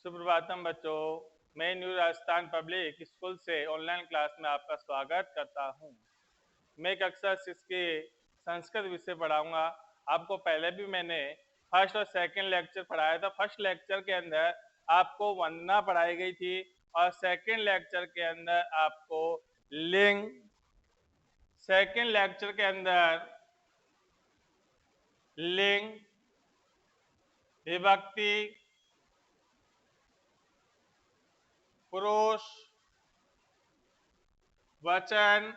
सुप्रभातम बच्चों, मैं new Rajasthan public school से ऑनलाइन क्लास में आपका स्वागत करता हूं। मैं कक्षा 6 के संस्कृत विषय पढ़ाऊंगा। आपको पहले भी मैंने फर्स्ट और सेकंड लेक्चर पढ़ाया था। फर्स्ट लेक्चर के अंदर आपको वंदना पढ़ाई गई थी और सेकंड लेक्चर के अंदर आपको लिंग, सेकंड लेक्चर के अंदर लिंग, विभक्ति, पुरुष, वचन,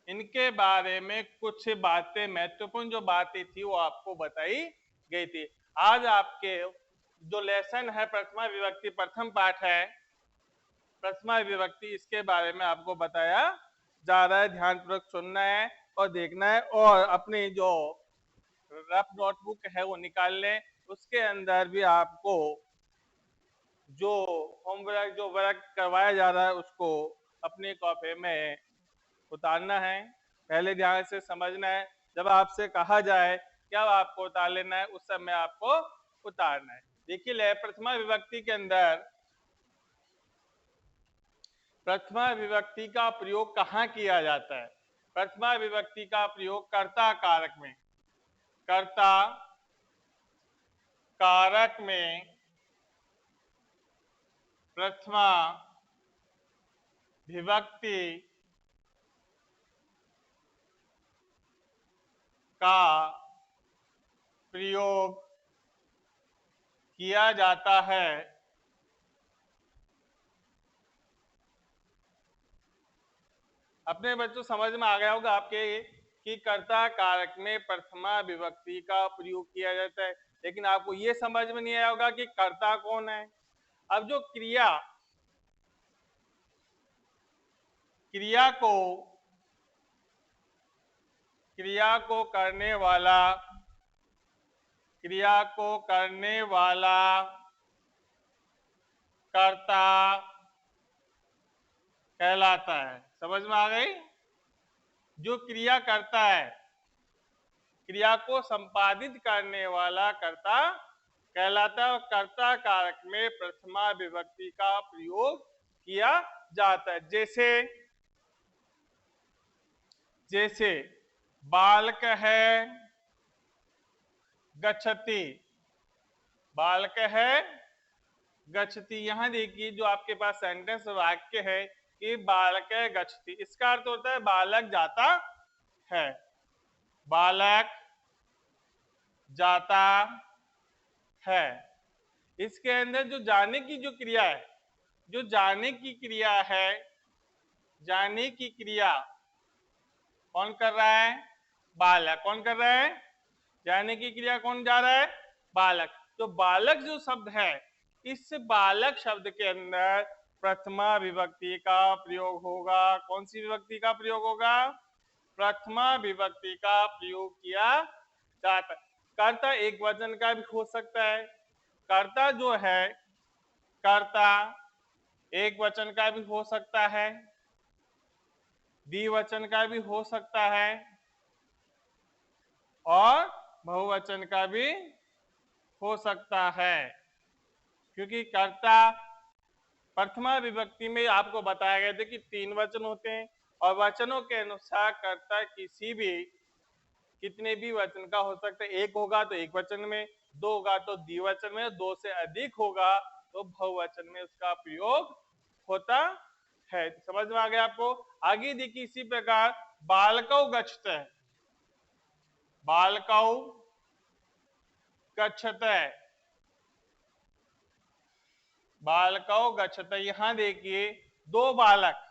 इनके बारे में कुछ बातें, महत्वपूर्ण जो बातें थी वो आपको बताई गई थी। आज आपके जो लेसन है प्रथमा विभक्ति, प्रथम पाठ है प्रथमा विभक्ति, इसके बारे में आपको बताया जा रहा है। ध्यानपूर्वक सुनना है और देखना है और अपनी जो रफ नोटबुक है वो निकाल लें। उसके अंदर भी आपको जो होमवर्क, जो वर्क करवाया जा रहा है उसको अपनी कॉपी में उतारना है। पहले ध्यान से समझना है। जब आपसे कहा जाए क्या आपको उतार लेना है, उस समय आपको उतारना है। देखिए, प्रथमा विभक्ति के अंदर प्रथमा विभक्ति का प्रयोग कहाँ किया जाता है? प्रथमा विभक्ति का प्रयोग कर्ता कारक में, कर्ता कारक में प्रथमा विभक्ति का प्रयोग किया जाता है। अपने बच्चों समझ में आ गया होगा आपके कि कर्ता कारक में प्रथमा विभक्ति का प्रयोग किया जाता है, लेकिन आपको ये समझ में नहीं आया होगा कि कर्ता कौन है। अब जो क्रिया को करने वाला कर्ता कहलाता है। समझ में आ गई? जो क्रिया करता है, क्रिया को संपादित करने वाला कर्ता कहलाता है और कर्ता कारक में प्रथमा विभक्ति का प्रयोग किया जाता है। जैसे बालक है गच्छति, बालक है गच्छति। यहां देखिए जो आपके पास सेंटेंस वाक्य है कि बालक है गच्छति, इसका अर्थ होता है बालक जाता है, बालक जाता है। इसके अंदर जो जाने की जो क्रिया है, जो जाने की क्रिया है, जाने की क्रिया कौन कर रहा है? बालक। कौन कर रहा है? जाने की क्रिया कौन जा रहा है? बालक। तो बालक जो शब्द है, इस बालक शब्द के अंदर प्रथमा विभक्ति का प्रयोग होगा। कौन सी विभक्ति का प्रयोग होगा? प्रथमा विभक्ति का प्रयोग किया जाता है। कर्ता एक वचन का भी हो सकता है। कर्ता जो है, कर्ता एक वचन का भी हो सकता है, द्विवचन का भी हो सकता है और बहुवचन का भी हो सकता है। क्योंकि कर्ता प्रथमा विभक्ति में आपको बताया गया था कि 3 वचन होते हैं और वचनों के अनुसार कर्ता किसी भी कितने भी वचन का हो सकता है। एक होगा तो एक वचन में, दो होगा तो द्विवचन में, दो से अधिक होगा तो बहुवचन में उसका प्रयोग होता है। समझ में आ गया आपको? आगे देखिए इसी प्रकार बालकौ गच्छते, बालकौ गच्छते, बालकौ गच्छते। यहां देखिए दो बालक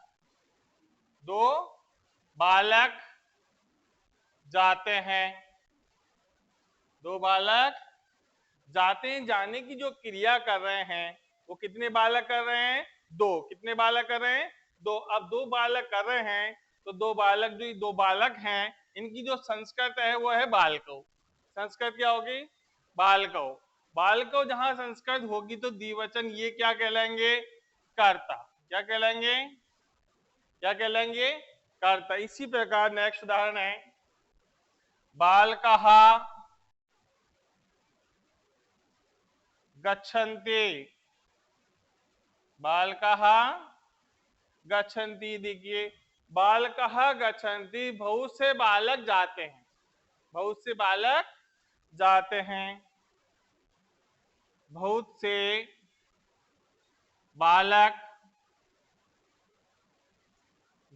जाते हैं, दो बालक जाते हैं। जाने की जो क्रिया कर रहे हैं वो कितने बालक कर रहे हैं? 2। कितने बालक कर रहे हैं? 2। अब 2 बालक कर रहे हैं तो दो बालक हैं, इनकी जो संस्कृत है वो है बालकौ। संस्कृत क्या होगी? बालकौ। बालकौ जहां संस्कृत होगी तो द्विवचन ये क्या कहलाएंगे? कर्ता। क्या कहलाएंगे? क्या कहलाएंगे? कर्ता। इसी प्रकार नेक्स्ट उदाहरण है बालकः गच्छन्ति, बालकः गच्छन्ति। देखिए बालकः गच्छन्ति, बहुत से बालक जाते हैं, बहुत से बालक जाते हैं, बहुत से बालक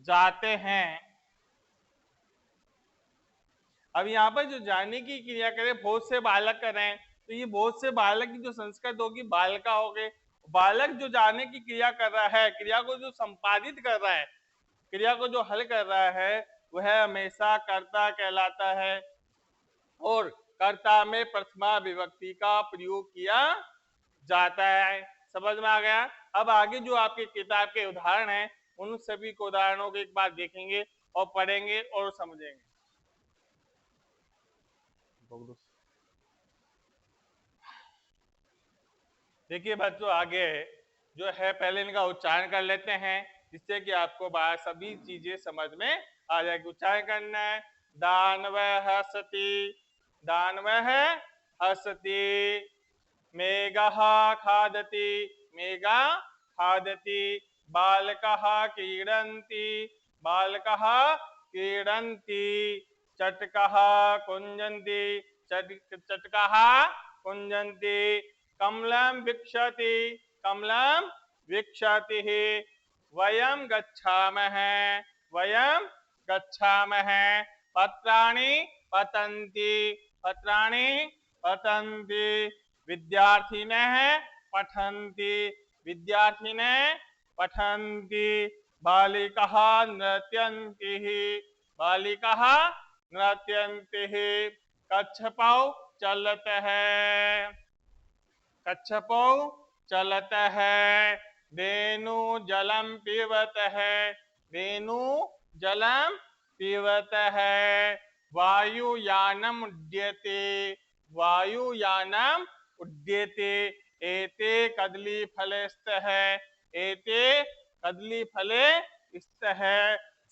जाते हैं। अब यहाँ पर जो जाने की क्रिया करें, बहुत से बालक कर रहे हैं, तो ये बहुत से बालक की जो संस्कृत होगी बालका हो गए। बालक जो जाने की क्रिया कर रहा है, क्रिया को जो संपादित कर रहा है, क्रिया को जो हल कर रहा है, वह हमेशा कर्ता कहलाता है। और कर्ता में प्रथमा विभक्ति का प्रयोग किया जाता है। समझ में आ गया? अब आगे जो आपके किताब के उदाहरण हैं, उन सभी को उदाहरणों को एक बार देखेंगे और पढ़ेंगे और समझेंगे। देखिए बच्चों, आगे जो है पहले इनका उच्चारण कर लेते हैं, जिससे कि आपको सभी चीजें समझ में आ जाएगी। उच्चारण करना है। दानवः हसति, दानवः हसति। मेघः खादति, मेघा खादति। बालकः क्रीडन्ति, बालकः क्रीडन्ति। चटकः कुञ्जन्ति, चटकः कुञ्जन्ति। कमलं वीक्षति, कमलं वीक्षति। वयं गच्छामः, वयं गच्छामः। पत्राणि पतन्ति, पत्राणि पतन्ति। विद्यार्थिनः पठन्ति, विद्यार्थिनः पठन्ति। बालिकाः नृत्यन्ति, बालिकाः नृत्यन्ति। कच्छपौ चलत है, कच्छपौ चलत है। वेणु जलम पीबत है, वेणु जलम पीबत है। वायुयानम उड्ड्यते, वायुयानम उड्ड्यते। एते कदलीफले स्तः, एते कदलीफले स्तः।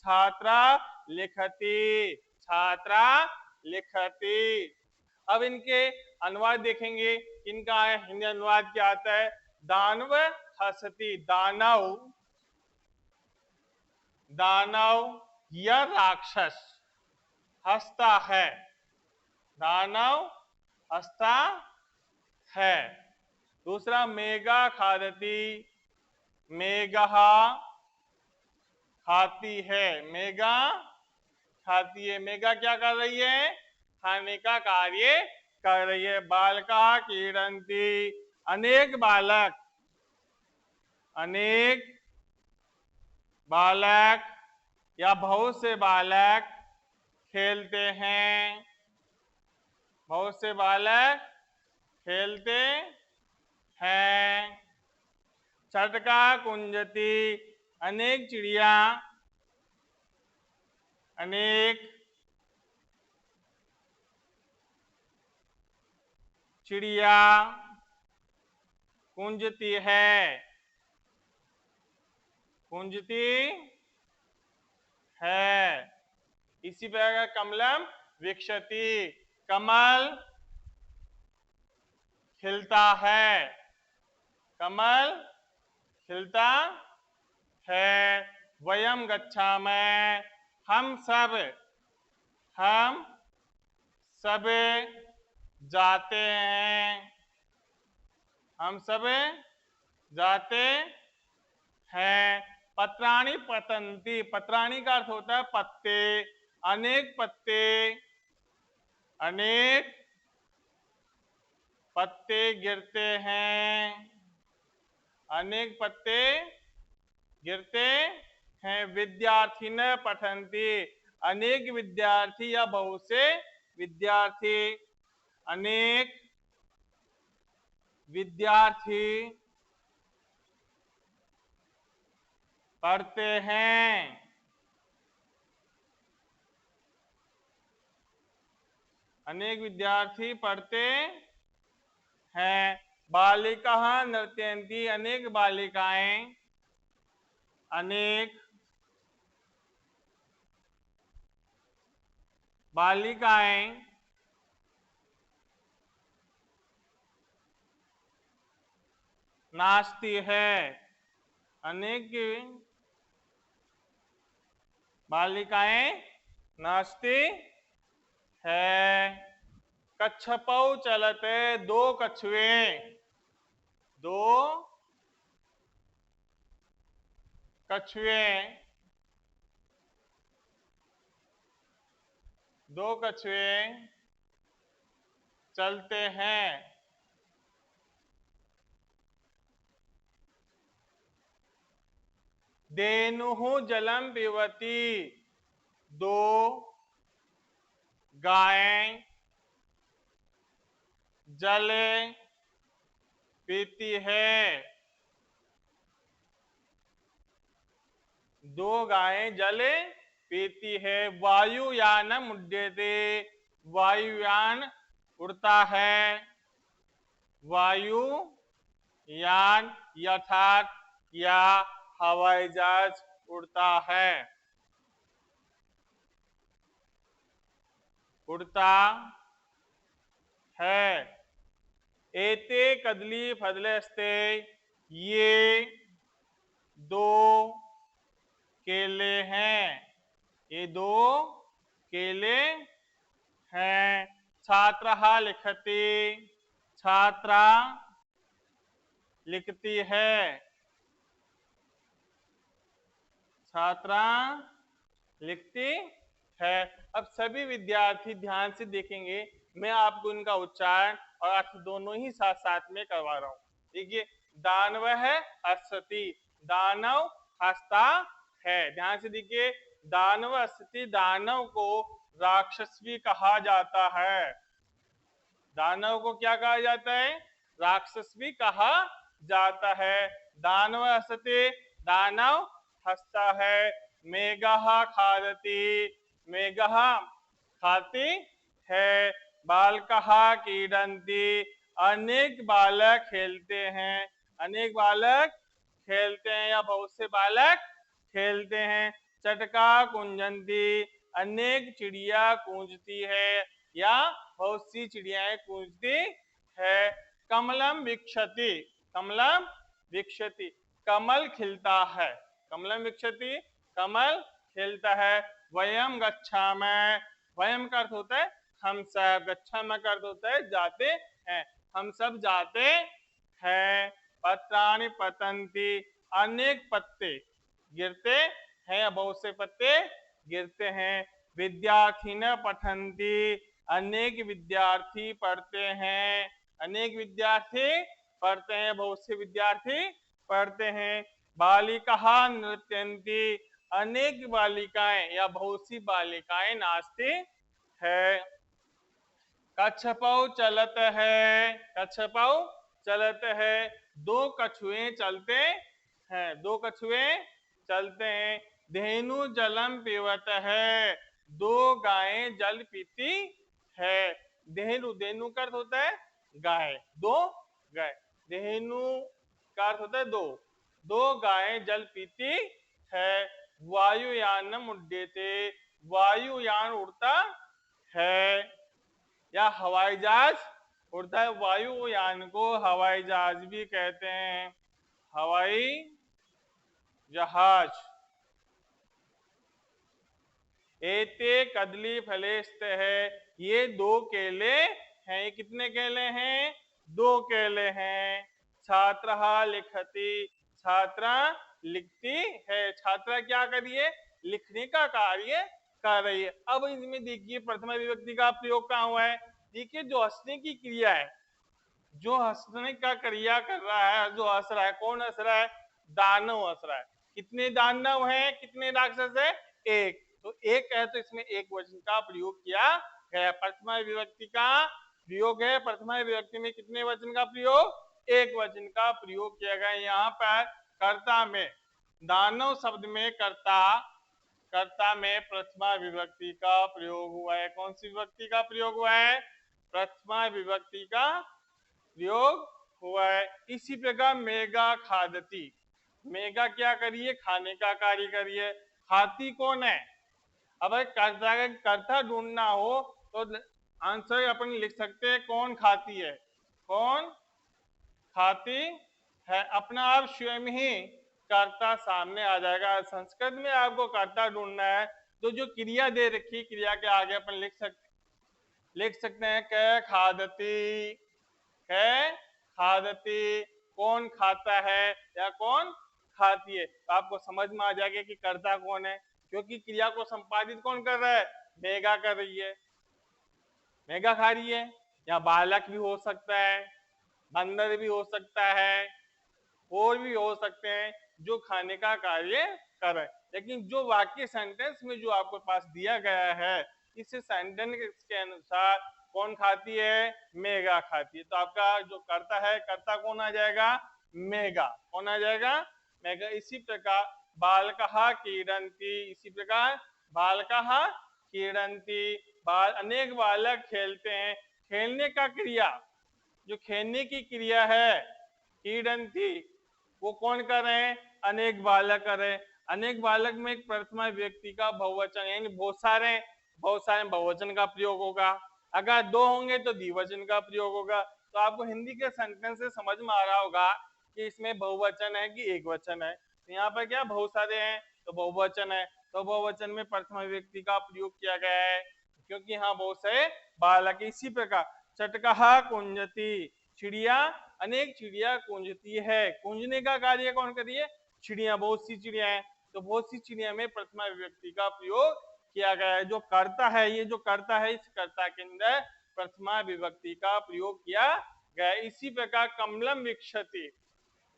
छात्रा लिखति, छात्रा लिखति। अब इनके अनुवाद देखेंगे, इनका हिंदी अनुवाद क्या आता है। दानव हसति, दानव, दानव या राक्षस हंसता है, दानव हंसता है। दूसरा मेघा खादति, मेघा खाती है, मेघा खाती है। मेघा क्या कर रही है, खाने का कार्य कर रही है। बालका क्रीडन्ति, अनेक बालक, अनेक बालक या बहुत से बालक खेलते हैं, बहुत से बालक खेलते हैं। चटका कुंजती, अनेक चिड़िया, अनेक चिड़िया कुंजती है, कुंजती है। इसी प्रकार कमलम विकसति, कमल खिलता है, कमल खिलता है। वयम गच्छामः, हम सब जाते हैं, हम सब जाते हैं। पत्राणि पतन्ति, पत्राणि का अर्थ होता है पत्ते, अनेक पत्ते, अनेक पत्ते गिरते हैं, अनेक पत्ते गिरते हैं। विद्यार्थी न पठन्ति, अनेक विद्यार्थी या बहुत से विद्यार्थी, अनेक विद्यार्थी पढ़ते हैं, अनेक विद्यार्थी पढ़ते हैं। बालिकाः नृत्यन्ति, अनेक बालिकाएं, अनेक बालिकाएं नाचती है, अनेक बालिकाएं नाचती है। कच्छपौ चलते, दो कछुए, दो कछुए, दो कछुए चलते हैं। धेनुः जलम पीवती, दो गायें जल पीती है। दो गायें जल पीती है। वायुयानम उड्डयते, वायुयान उड़ता है। वायुयान यथार्थ या हवाई जहाज उड़ता है, उड़ता है। एते कदली फदलेस्ते, ये दो केले हैं, ये दो केले हैं। छात्रः लिखति, छात्रा लिखती है, छात्रा लिखती है। अब सभी विद्यार्थी ध्यान से देखेंगे, मैं आपको इनका उच्चारण और अर्थ दोनों ही साथ साथ में करवा रहा हूं। देखिए, दानव है हसति, दानव हंसता है। ध्यान से देखिए, दानव हसति, दानव को राक्षस भी कहा जाता है। दानव को क्या कहा जाता है? राक्षस भी कहा जाता है। दानव हसति, दानव हंसता है। मेघः खादति, मेघः खाती है। बालकः क्रीडन्ति, अनेक बालक खेलते हैं, अनेक बालक खेलते हैं या बहुत से बालक खेलते हैं। चटका कुंजन्ति, अनेक चिड़िया कूंजती है या बहुत सी चिड़ियाएं कूंजती है। कमलम विक्षति, कमलम विक्षति, कमल खिलता है। कमलम विक्षति, कमल खिलता है। वयम गच्छामः, वयम का अर्थ होता है हम सब, गच्छामः का अर्थ होता है जाते हैं, हम सब जाते हैं। पत्राणि पतन्ति, अनेक पत्ते गिरते हैं, बहुत से पत्ते गिरते हैं। विद्यार्थिनः पठन्ति, अनेक विद्यार्थी पढ़ते हैं, अनेक विद्यार्थी पढ़ते हैं, बहुत से विद्यार्थी पढ़ते हैं। बालिकाः नृत्यन्ति, अनेक बालिकाएं या बहुत सी बालिकाएं नाचती है। कच्छपौ चलत है, कच्छपौ चलत है, दो कछुए चलते हैं, दो कछुए चलते हैं। धेनु जलम पीवत है, दो गायें जल पीती है। धेनु, धेनु का अर्थ होता है गाय, दो गाय। धेनु का अर्थ होता है दो, दो गायें जल पीती है। वायुयानम उड्डयते, वायुयान उड़ता है या हवाई जहाज उड़ता है। वायुयान को हवाई जहाज भी कहते हैं, हवाई जहाज। एते कदली फलेस्त है, ये दो केले हैं। ये कितने केले हैं? दो केले हैं। छात्रः लिखति, छात्रा लिखती है। छात्रा क्या कर रही है? लिखने का कार्य कर रही है। अब इसमें देखिए प्रथमा विभक्ति का प्रयोग कहाँ हुआ है? देखिए, जो हंसने की क्रिया है, जो हंसने का क्रिया कर रहा है, जो हंस रहा है, कौन हंस रहा है? दानव हंस रहा है। कितने दानव हैं, कितने राक्षस है? एक। तो एक है तो इसमें एक वचन का प्रयोग किया गया। प्रथमा विभक्ति का प्रयोग है। प्रथमा विभक्ति में कितने वचन का प्रयोग? एक वचन का प्रयोग किया गया। यहाँ पर कर्ता में, दानव शब्द में कर्ता, कर्ता में प्रथमा विभक्ति का प्रयोग हुआ है। कौन सी विभक्ति का प्रयोग हुआ है? प्रथमा विभक्ति का प्रयोग हुआ है। इसी प्रकार मेघा खादती, मेघा क्या करिए? खाने का कार्य करिए। खाती कौन है? अब कर्ता ढूंढना हो तो आंसर अपन लिख सकते हैं कौन खाती है, कौन खाती है। अपना आप स्वयं ही कर्ता सामने आ जाएगा। संस्कृत में आपको कर्ता ढूंढना है तो जो क्रिया दे रखी, क्रिया के आगे अपन लिख सकते हैं क खादती, क खादती, कौन खाता है या कौन खाती है। तो आपको समझ में आ जाएगा कि कर्ता कौन है, क्योंकि क्रिया को संपादित कौन कर रहा है, मेघा कर रही है, मेघा खा रही है। या बालक भी हो सकता है, बंदर भी हो सकता है, और भी हो सकते हैं जो खाने का कार्य कर रहे हैं। लेकिन जो वाक्य सेंटेंस में जो आपके पास दिया गया है, इस सेंटेंस के अनुसार कौन खाती है, मेघा खाती है। तो आपका जो कर्ता है, कर्ता कौन आ जाएगा, मेघा। कौन आ जाएगा, मेघा। इसी प्रकार बालकः क्रीडन्ति, इसी प्रकार बालकः क्रीडन्ति, अनेक बालक खेलते हैं। खेलने का क्रिया, जो खेलने की क्रिया है, क्रीडन्ति, वो कौन कर रहे हैं, अनेक बालक कर रहे हैं। अनेक बालक में एक प्रथमा व्यक्ति का बहुवचन, यानी बहुत सारे बहुवचन का प्रयोग होगा। अगर दो होंगे तो द्विवचन का प्रयोग होगा। तो आपको हिंदी के सेंटेंस से समझ में आ रहा होगा कि इसमें बहुवचन है कि एक वचन है। तो यहाँ पर क्या बहुत सारे हैं तो बहुवचन है, तो बहुवचन में प्रथमा व्यक्ति का प्रयोग किया गया है, क्योंकि यहाँ बहुत से बालक। इसी प्रकार चटकहा कुंजती, चिड़िया, अनेक चिड़िया कुंजती है। कुंजने का कार्य कौन करिए, चिड़िया, बहुत सी चिड़िया है। तो बहुत सी चिड़िया में प्रथमा विभक्ति का प्रयोग किया गया है। जो कर्ता है, ये जो कर्ता है, इस कर्ता के अंदर प्रथमा विभक्ति का प्रयोग किया गया। इसी प्रकार कमलम विक्षति,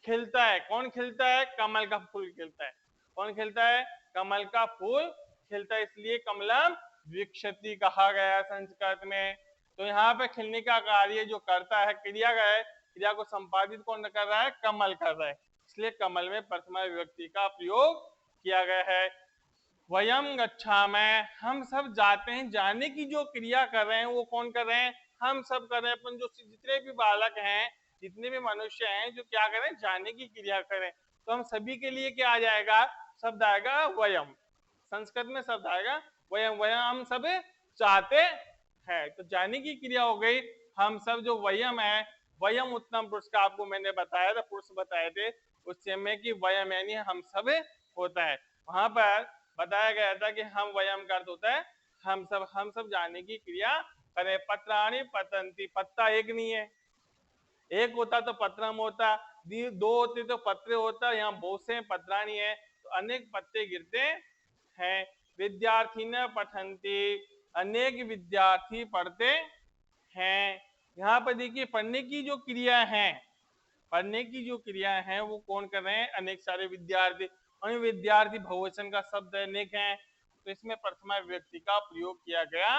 खिलता है। कौन खिलता है, कमल का फूल खिलता है। कौन खिलता है, कमल का फूल खिलता है, इसलिए कमलम विक्षति कहा गया संस्कृत में। तो यहाँ पे खिलने का कार्य जो करता है, क्रिया का है, क्रिया को संपादित कौन कर रहा है, कमल कर रहा है, इसलिए कमल में प्रथमा विभक्ति का प्रयोग किया गया है। वयम गच्छामः, हम सब जाते हैं। जाने की जो क्रिया कर रहे हैं वो कौन कर रहे हैं, हम सब कर रहे हैं। अपन जो जितने भी बालक हैं, जितने भी मनुष्य हैं, जो क्या करें, जाने की क्रिया करें। तो हम सभी के लिए क्या आ जाएगा, शब्द आएगा वयम। संस्कृत में शब्द आएगा वयम, वयम हम सब चाहते हैं। तो जाने की क्रिया हो गई हम सब। जो वयम है, वयम उत्तम पुरुष का आपको मैंने बताया था, पुरुष बताए थे उससे में कि वयम यानी हम सब होता है। वहां पर बताया गया था कि हम वयम का अर्थ होता है हम सब जाने की क्रिया करें। पत्राणि पतंती, पत्ता एक नहीं है, एक होता तो पत्रम होता, दो होते तो पत्रे होता, यहाँ बहुत से पत्राणी है तो अनेक पत्ते गिरते हैं। विद्यार्थी न पठंती, अनेक विद्यार्थी पढ़ते हैं। यहाँ पर देखिए पढ़ने की जो क्रिया है, पढ़ने की जो क्रिया है वो कौन कर रहे हैं, अनेक सारे विद्यार्थी। और विद्यार्थी बहुवचन का शब्द अनेक है, तो इसमें प्रथमा विभक्ति का प्रयोग किया गया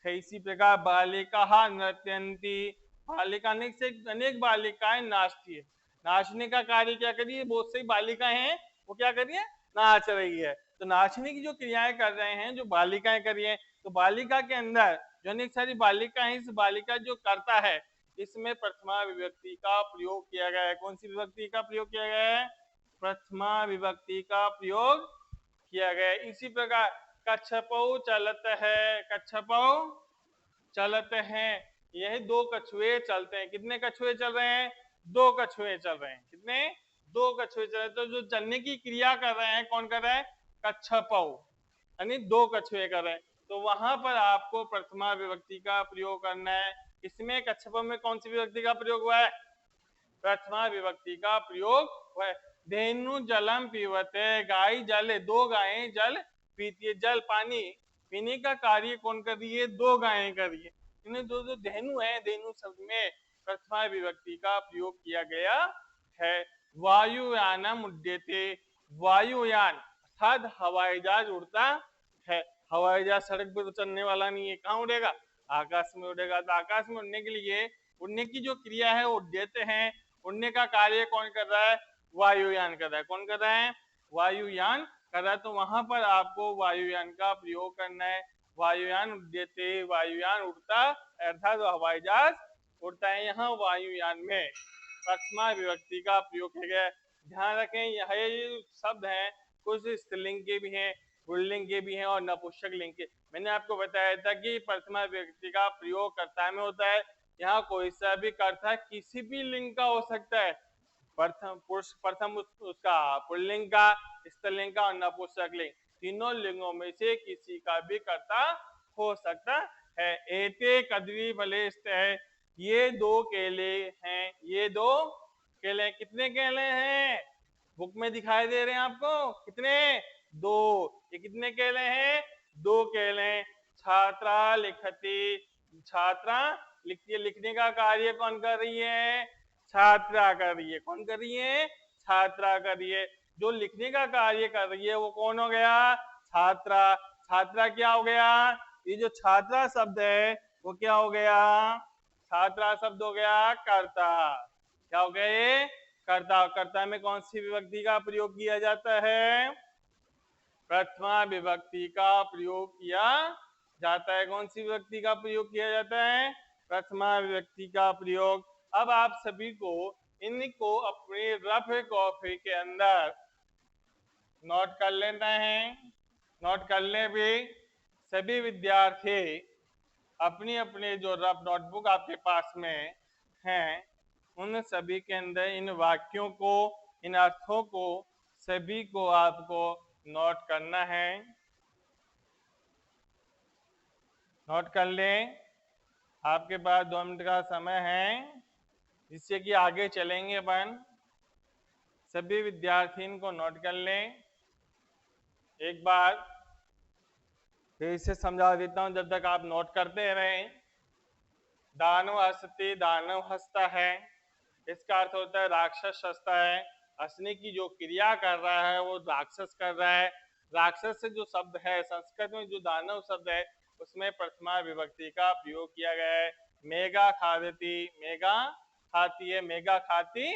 है। इसी प्रकार बालिका नृत्यंती, बालिका, अनेक से अनेक बालिकाएं नाचती है। नाचने का कार्य क्या करिए, बहुत सी बालिकाएं हैं वो क्या करिए, नाच रही है। तो नाचने की जो क्रियाएं कर रहे हैं, जो बालिकाएं करिए, तो बालिका के अंदर जो अनेक सारी बालिका है, इस बालिका जो करता है, इसमें प्रथमा विभक्ति का प्रयोग किया गया है। कौन सी विभक्ति का प्रयोग किया गया है, प्रथमा विभक्ति का प्रयोग किया गया है। इसी प्रकार कच्छपौ चलत है, कच्छपौ चलत हैं, यही दो कछुए चलते हैं। कितने कछुए चल रहे हैं, दो कछुए चल रहे हैं। कितने, दो कछुए चल रहे हैं। तो जो चलने की क्रिया कर रहे हैं कौन कर रहा है, कच्छपौ, यानी दो कछुए कर रहे हैं। तो वहां पर आपको प्रथमा विभक्ति का प्रयोग करना है। इसमें कच्छपौ में कौन सी विभक्ति का प्रयोग हुआ है, प्रथमा विभक्ति का प्रयोग हुआ है। धेनु जलम पीवते, गाय जल, दो गायें जल पीती है। जल पानी पीने का कार्य कौन कर रही है, दो गायें कर रही है। इन्हें दो जो धेनु है, धेनु शब्द में प्रथमा विभक्ति का प्रयोग किया गया है। वायुयानम उड्यते, वायुयान अर्थात हवाई जहाज उड़ता है। हवाई जहाज सड़क पर तो चलने वाला नहीं है, कहाँ उड़ेगा, आकाश में उड़ेगा। तो आकाश में उड़ने के लिए उड़ने की जो क्रिया है वो उड्यते हैं। उड़ने का कार्य कौन कर रहा है, वायुयान कर रहा है। कौन कर रहा है, वायुयान कर रहा है। तो वहां पर आपको वायुयान का प्रयोग करना है। वायुयान उड्यते, वायुयान उड़ता अर्थात हवाई जहाज उड़ता है। यहाँ वायुयान में प्रथमा विभक्ति का प्रयोग किया गया है। ध्यान रखें यह शब्द हैं कुछ स्त्रीलिंग के भी हैं, पुल्लिंग के भी हैं और नपुंसक लिंग के। मैंने आपको बताया था कि प्रथमा विभक्ति का प्रयोग कर्ता में होता है। यहाँ कोई सा भी कर्ता किसी भी लिंग का हो सकता है, प्रथम पुरुष प्रथम उसका पुल्लिंग का, स्त्रीलिंग का और नपुंसकलिंग, तीनों लिंगों में से किसी का भी कर्ता हो सकता है। एते कद्री फलेस्त है, ये दो केले हैं, ये दो केले, कितने केले हैं बुक में दिखाई दे रहे हैं आपको, कितने, दो, ये कितने केले हैं, दो केले। छात्रा लिखती, छात्रा लिखती है, लिखने का कार्य कौन कर रही है, छात्रा कर रही है, कौन कर रही है, छात्रा कर रही है। जो लिखने का कार्य कर रही है वो कौन हो गया, छात्रा। छात्रा क्या हो गया, ये जो छात्रा शब्द है वो क्या हो गया, छात्रा शब्द हो गया कर्ता, क्या हो गया ये, कर्ता। कर्ता में कौन सी विभक्ति का प्रयोग किया जाता है, प्रथमा विभक्ति का प्रयोग किया जाता है। कौन सी विभक्ति का प्रयोग किया जाता है, प्रथमा विभक्ति का प्रयोग। अब आप सभी को इनको अपने रफ कॉपी के अंदर नोट कर लेना है। नोट कर ले भी सभी विद्यार्थी अपनी अपने जो रफ नोटबुक आपके पास में हैं उन सभी के अंदर इन वाक्यों को, इन अर्थों को सभी को आपको नोट करना है। नोट कर लें, आपके पास 2 मिनट का समय है जिससे कि आगे चलेंगे अपन। सभी विद्यार्थी इनको नोट कर लें। एक बार फिर से समझा देता हूं जब तक आप नोट करते रहें। दानव हस्ती, दानव हंसता है, इसका अर्थ होता है राक्षस हंसता है। हंसने की जो क्रिया कर रहा है वो राक्षस कर रहा है। राक्षस से जो शब्द है संस्कृत में, जो दानव शब्द है उसमें प्रथमा विभक्ति का प्रयोग किया गया है। मेघा खादती, मेघा खाती है, मेघा खाती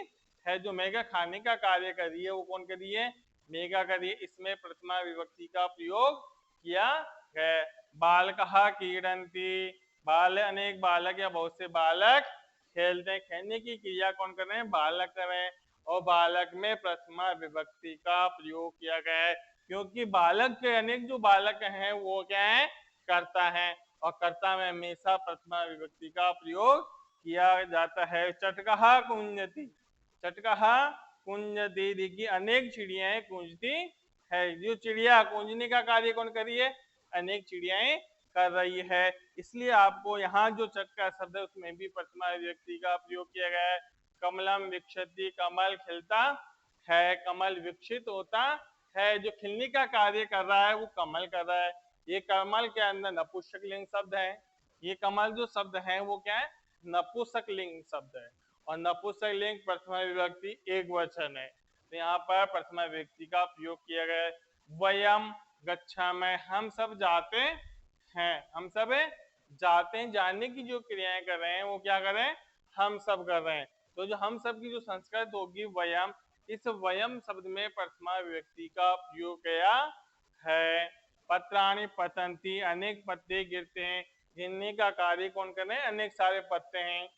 है, जो मेघा खाने का कार्य कर रही है वो कौन कर रही है, मेघा कर रही है। इसमें प्रथमा विभक्ति का प्रयोग किया गया। बालकः क्रीडन्ति, बाल अनेक बालक या बहुत से बालक खेलते हैं। खेलने की क्रिया कौन कर रहे हैं, बालक कर रहे हैं। और बालक में प्रथमा विभक्ति का प्रयोग किया गया है क्योंकि बालक के अनेक जो बालक हैं वो क्या है, कर्ता है, और कर्ता में हमेशा प्रथमा विभक्ति का प्रयोग किया जाता है। चटकः कुंजति, चटकः कुंजति, देखिए अनेक चिड़ियाएं कूंजती है। जो चिड़िया कूंजने का कार्य कौन कर रही है, अनेक चिड़ियाएं कर रही है। इसलिए आपको यहाँ जो चटका शब्द है उसमें भी प्रथमा विभक्ति का प्रयोग किया गया है। कमलम विकसति, कमल खिलता है, कमल विकसित होता है। जो खिलने का कार्य कर रहा है वो कमल कर रहा है। ये कमल के अंदर नपुंसकलिंग शब्द है, ये कमल जो शब्द है वो क्या है, नपुंसकलिंग शब्द है, और नपुंसकलिंग प्रथमा विभक्ति एक वचन है। तो यहाँ पर प्रथमा विभक्ति का प्रयोग किया गया है। वयम गच्छामः, हम सब जाते हैं, हम सब जाते हैं, जाने की जो क्रियाएं कर रहे हैं वो क्या कर रहे हैं, हम सब कर रहे हैं। तो जो हम सब की जो संस्कृत होगी वयम, इस वयम शब्द में प्रथमा विभक्ति का प्रयोग किया है। पत्राणि पतंती, अनेक पत्ते गिरते हैं। गिरने का कार्य कौन कर रहे हैं, अनेक सारे पत्ते हैं,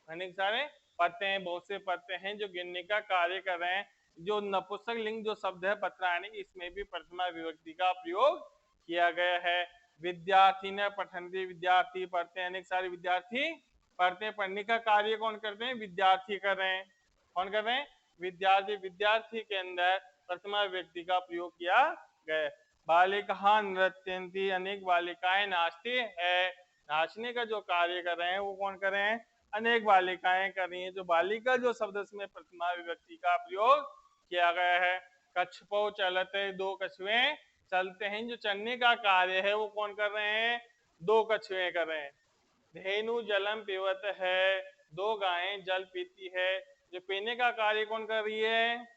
अनेक सारे पत्ते हैं, बहुत से पत्ते हैं जो गिरने का कार्य कर रहे हैं। जो नपुंसक लिंग जो शब्द है पत्राणि, इसमें भी प्रथमा विभक्ति का प्रयोग किया गया है। विद्यार्थी ने पठन्ति, विद्यार्थी पढ़ते हैं, अनेक सारे विद्यार्थी पढ़ते हैं। पढ़ने का कार्य कौन करते हैं, विद्यार्थी कर रहे हैं, कौन कर रहे हैं, विद्यार्थी। विद्यार्थी के अंदर प्रथमा विभक्ति का प्रयोग किया गया। बालिका नृत्यन्ति, अनेक बालिकाएं नाचती है। नाचने का जो कार्य कर रहे हैं वो कौन कर रहे हैं, अनेक बालिकाएं कर रही हैं। जो बालिका जो शब्द इसमें प्रथमा विभक्ति का प्रयोग किया गया है। कछपो चलते, दो कछुए चलते हैं। जो चलने का कार्य है वो कौन कर रहे हैं, दो कछुए कर रहे हैं। धेनु जलम पीवत है, दो गायें जल पीती है। जो पीने का कार्य कौन कर रही है,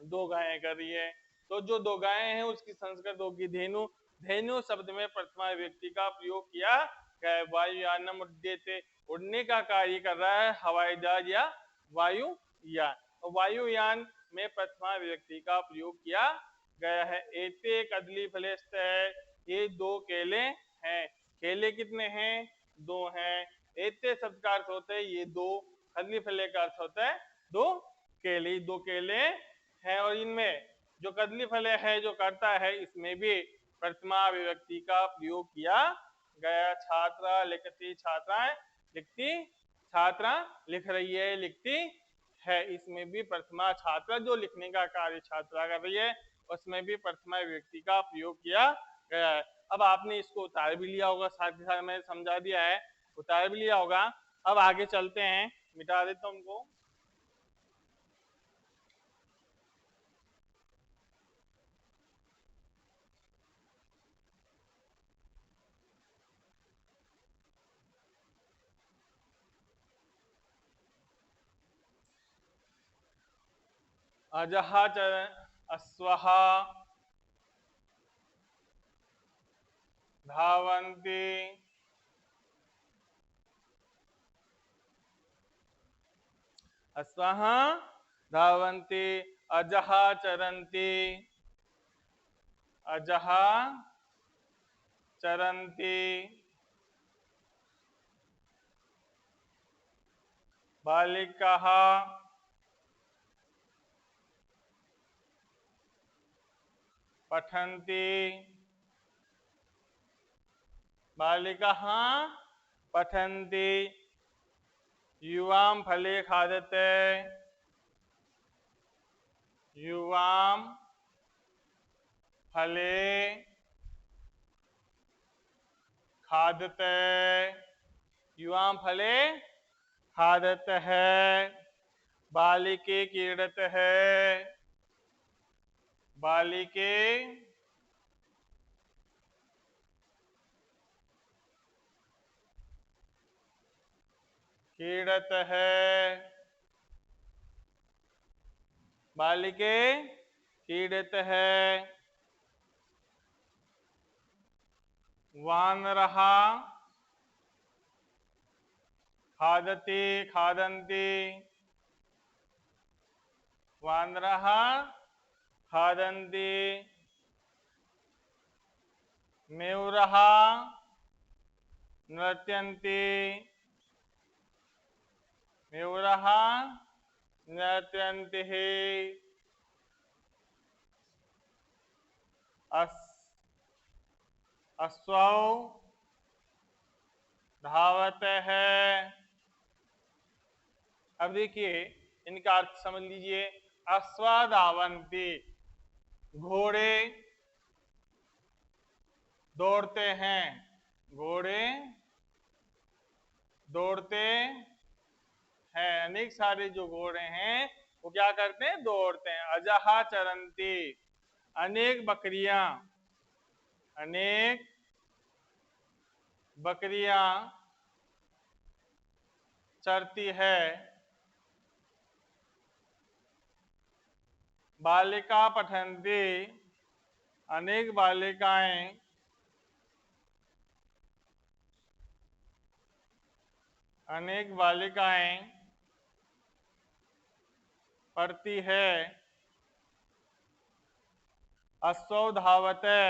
दो गायें कर रही है। तो जो दो गायें हैं उसकी संस्कृत होगी धेनु। धेनु शब्द में प्रथमा विभक्ति का प्रयोग किया गया। वायुयानम उड्डयते, उड़ने का कार्य कर रहा है हवाई जहाज या वायुयान। तो वायुयान में प्रथमा विभक्ति का प्रयोग किया गया है। एते कदली फलेस्त है, ये दो केले हैं। केले कितने हैं, दो हैं। एते शब्द का अर्थ होता है ये दो, कदली फले का अर्थ होता है दो केले, दो केले हैं। और इनमें जो कदली फले है जो करता है इसमें भी प्रथमा विभक्ति का प्रयोग किया गया। छात्रा लिखती, छात्राएं लिखती, छात्रा लिख रही है, लिखती है, इसमें भी प्रथमा छात्रा जो लिखने का कार्य छात्रा कर रही है उसमें भी प्रथमा विभक्ति का प्रयोग किया गया है। अब आपने इसको उतार भी लिया होगा, साथ ही साथ मैंने समझा दिया है, उतार भी लिया होगा। अब आगे चलते हैं, मिटा देता हूं उनको। अजहा अश्वः धावन्ति अश्वः धावन्ति अजः चरन्ति अजः चरन्ति बालिकाः पठन्ति बालिकाः पठन्ति युवां फले खादते युवां फले खादते युवां फले खादते है बालिके क्रीडते है बालिके क्रीडते है बालिके क्रीडते है वानरः खादति खादन्ति वानरः खादन्ति मयूरः नृत्यन्ति मयूरः नृत्यन्ति अश्वौ धावते है। अब देखिए इनका अर्थ समझ लीजिए। अश्वा धावन्ति, घोड़े दौड़ते हैं, घोड़े दौड़ते हैं, अनेक सारे जो घोड़े हैं वो क्या करते हैं, दौड़ते हैं। अजहा चरन्ति, अनेक बकरियां चरती है। बालिका पठन्ति, अनेक बालिकाएं पढ़ती है। अश्वौ धावते,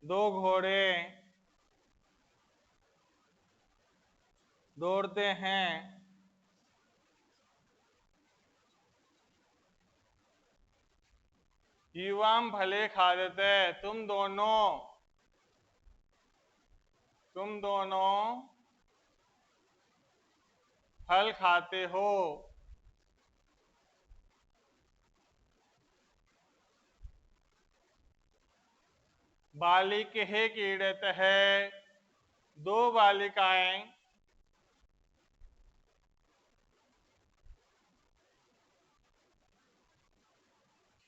दो घोड़े दौड़ते हैं। युवाम फले खादते, तुम दोनों फल खाते हो। बालिके क्रीडत है, दो बालिकाएं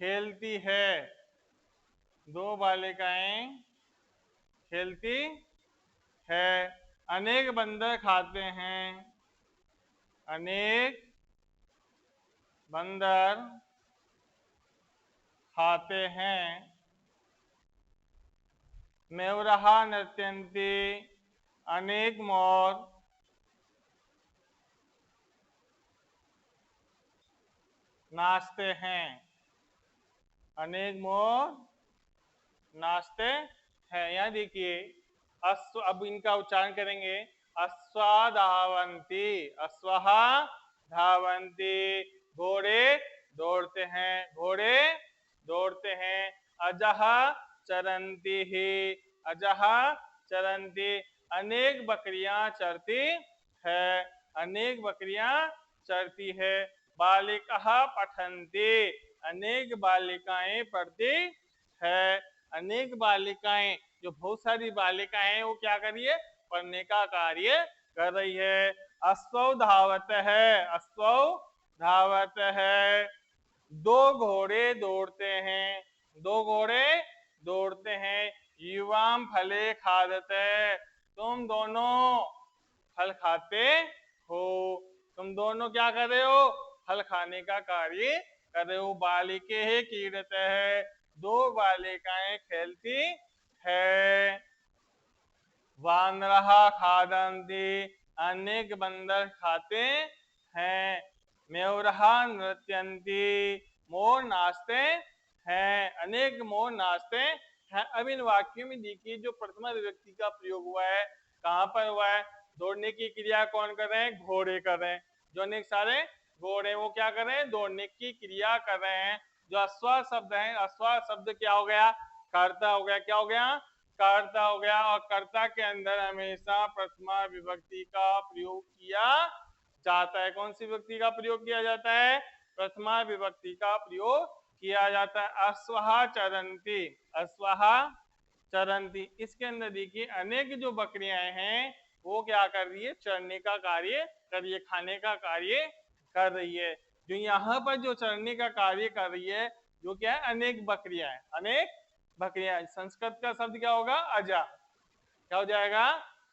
खेलती है, दो बालिकाएं खेलती है। अनेक बंदर खाते हैं, अनेक बंदर खाते हैं। मयूरः नृत्यन्ति, अनेक मोर नाचते हैं, अनेक मोर नाचते हैं। यहाँ देखिए अश्व, अब इनका उच्चारण करेंगे। अश्वा धावन्ति, अश्वः धावन्ति, घोड़े दौड़ते हैं, घोड़े दौड़ते हैं। अजः चरन्ति ही, अजः चरन्ति, अनेक बकरियां चरती है, अनेक बकरियां चरती है। बालिका पठन्ति, अनेक बालिकाएं पढ़ती है। अनेक बालिकाएं, जो बहुत सारी बालिकाएं हैं, वो क्या कर रही है? पढ़ने का कार्य कर रही है। अश्वौ धावत है, अश्वौ धावत है। दो घोड़े दौड़ते हैं, दो घोड़े दौड़ते हैं। युवाम फले खादते, तुम दोनों फल खाते हो। तुम दोनों क्या कर रहे हो? फल खाने का कार्य कर रहे हो। बालिके है क्रीडत है, दो बालिकाएं खेलती है। वानरहा खादन्ति, अनेक बंदर खाते हैं। मयूरहा नृत्यन्ति, मोर नाचते हैं। अनेक मोर नाचते हैं। अब इन वाक्यों में देखिए जो प्रथमा विभक्ति का प्रयोग हुआ है, कहाँ पर हुआ है? दौड़ने की क्रिया कौन कर रहे हैं? घोड़े कर रहे हैं। जो अनेक सारे घोड़े वो क्या कर रहे हैं? दौड़ने की क्रिया कर रहे हैं। जो अश्वा शब्द है, अश्वा शब्द क्या हो गया? कर्ता हो गया। क्या हो गया? कर्ता हो गया। और कर्ता के अंदर हमेशा प्रथमा विभक्ति का प्रयोग किया जाता है। कौन सी विभक्ति का प्रयोग किया जाता है? प्रथमा विभक्ति का प्रयोग किया जाता है। अश्वहा चरन्ति, अश्वहा चरन्ति, इसके अंदर देखिए अनेक जो बकरियां हैं वो क्या कर रही है? चरने का कार्य कर रही है, खाने का कार्य कर रही है। जो यहाँ पर जो चरने का कार्य कर रही है, जो क्या है? अनेक बकरियां हैं, अनेक बकरियां। संस्कृत का शब्द क्या होगा? अजा। क्या हो जाएगा?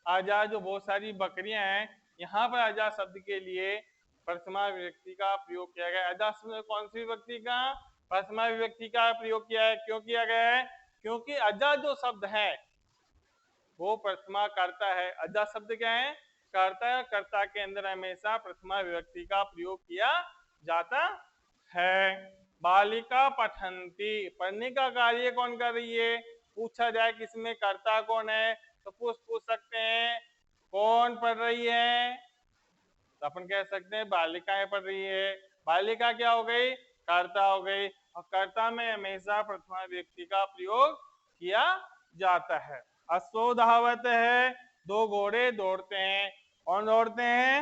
अजा। जो बहुत सारी बकरियां हैं, यहाँ पर अजा शब्द के लिए प्रथमा विभक्ति का प्रयोग किया गया। अजा शब्द कौन सी विभक्ति का? प्रथमा विभक्ति का प्रयोग किया है। क्यों किया गया है? क्योंकि अजा जो शब्द है वो प्रथमा कर्ता है। अजा शब्द क्या है? कर्ता है। कर्ता के अंदर हमेशा प्रथमा विभक्ति का प्रयोग किया जाता है। बालिका पठन्ति, पढ़ने का कार्य कौन कर रही है? पूछा जाए किसमें कर्ता कौन है तो पूछ सकते हैं कौन पढ़ रही है? तो अपन कह सकते हैं बालिकाएं पढ़ रही है। बालिका क्या हो गई? कर्ता हो गई। और कर्ता में हमेशा प्रथमा विभक्ति का प्रयोग किया जाता है। अश्वो धावत है, दो घोड़े दौड़ते हैं। कौन दौड़ते हैं?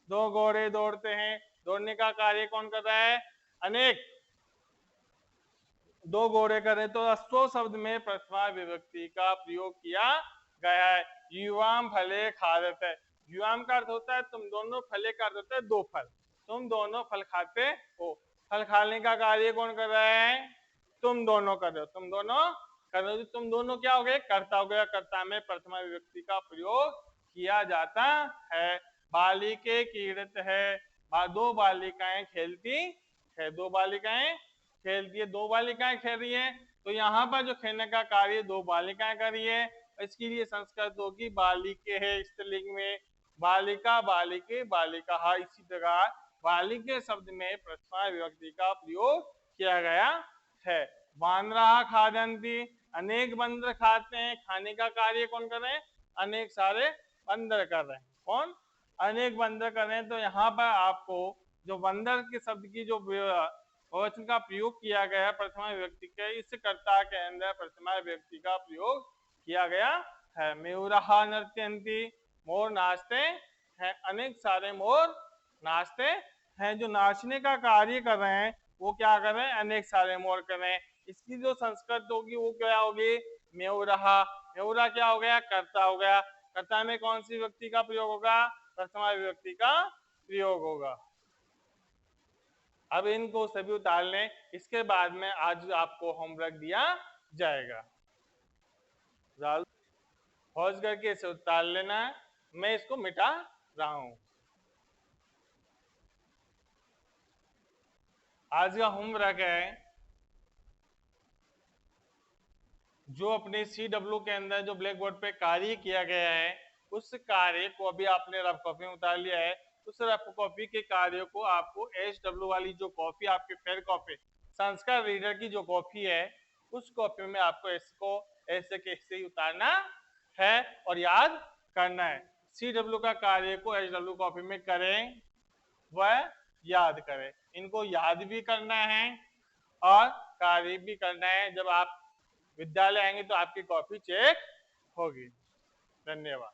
दो घोड़े दौड़ते हैं। दौड़ने का कार्य कौन कर रहा है? अनेक दो घोड़े कर रहे। तो अश्वो शब्द में प्रथमा विभक्ति का प्रयोग किया गया है। युवाम फले खादत है, युवाम का अर्थ होता है तुम दोनों, फले का अर्थ होता है दो फल। तुम दोनों फल खाते हो। फल खाने का कार्य कौन कर रहा है? तुम दोनों कर रहे हो। तुम दोनों कर रहे हो। तुम दोनों क्या हो गए? कर्ता हो गया। कर्ता में प्रथमा विभक्ति का प्रयोग किया जाता है। बालिके क्रीडत है, दो बालिकाएं खेलती है। दो बालिकाएं खेलती है। दो बालिकाएं खेल रही है, तो यहाँ पर जो खेलने का कार्य दो बालिकाएं कर रही है, इसके लिए संस्कृत होगी बालिके है स्त्रीलिंग में, बालिका बालिके बालिका। इसी प्रकार बालिके शब्द में प्रथमा विभक्ति का प्रयोग किया गया है। वानरा खादन्ति, अनेक बंदर खाते हैं। खाने का कार्य कौन कर रहे हैं? अनेक सारे बंदर कर रहे हैं। कौन? अनेक बंदर कर रहे हैं। तो यहाँ पर आपको जो बंदर के शब्द की जो बहुवचन का प्रयोग किया गया प्रथमा विभक्ति के, इस कर्ता के अंदर प्रथमा विभक्ति का प्रयोग किया गया है। मयूरहा नृत्यन्ति, मोर नाचते हैं। अनेक सारे मोर नाचते हैं। जो नाचने का कार्य कर रहे हैं वो क्या कर रहे हैं? अनेक सारे मोर कर रहे हैं। इसकी जो संस्कृत होगी वो क्या होगी? मयूरहा। मयूरा क्या हो गया? कर्ता हो गया। कर्ता में कौन सी विभक्ति का प्रयोग होगा? प्रथमा विभक्ति का प्रयोग होगा। अब इनको सभी उतार लें, इसके बाद में आज आपको होमवर्क दिया जाएगा। पॉज करके इसे उतार लेना है। मैं इसको मिटा रहा हूं। आज का होमवर्क है जो अपने CW के अंदर जो ब्लैक बोर्ड पे कार्य किया गया है, उस कार्य को अभी आपने रफ कॉपी में उतार लिया है। उस रफ कॉपी के कार्य को आपको HW वाली जो कॉपी आपके फेयर कॉपी संस्कार रीडर की जो कॉपी है, उस कॉपी में आपको इसको ऐसे के ऐसे ही उतारना है और याद करना है। CW का कार्य को HW कॉपी में करें वह याद करें। इनको याद भी करना है और कार्य भी करना है। जब आप विद्यालय आएंगे तो आपकी कॉपी चेक होगी। धन्यवाद।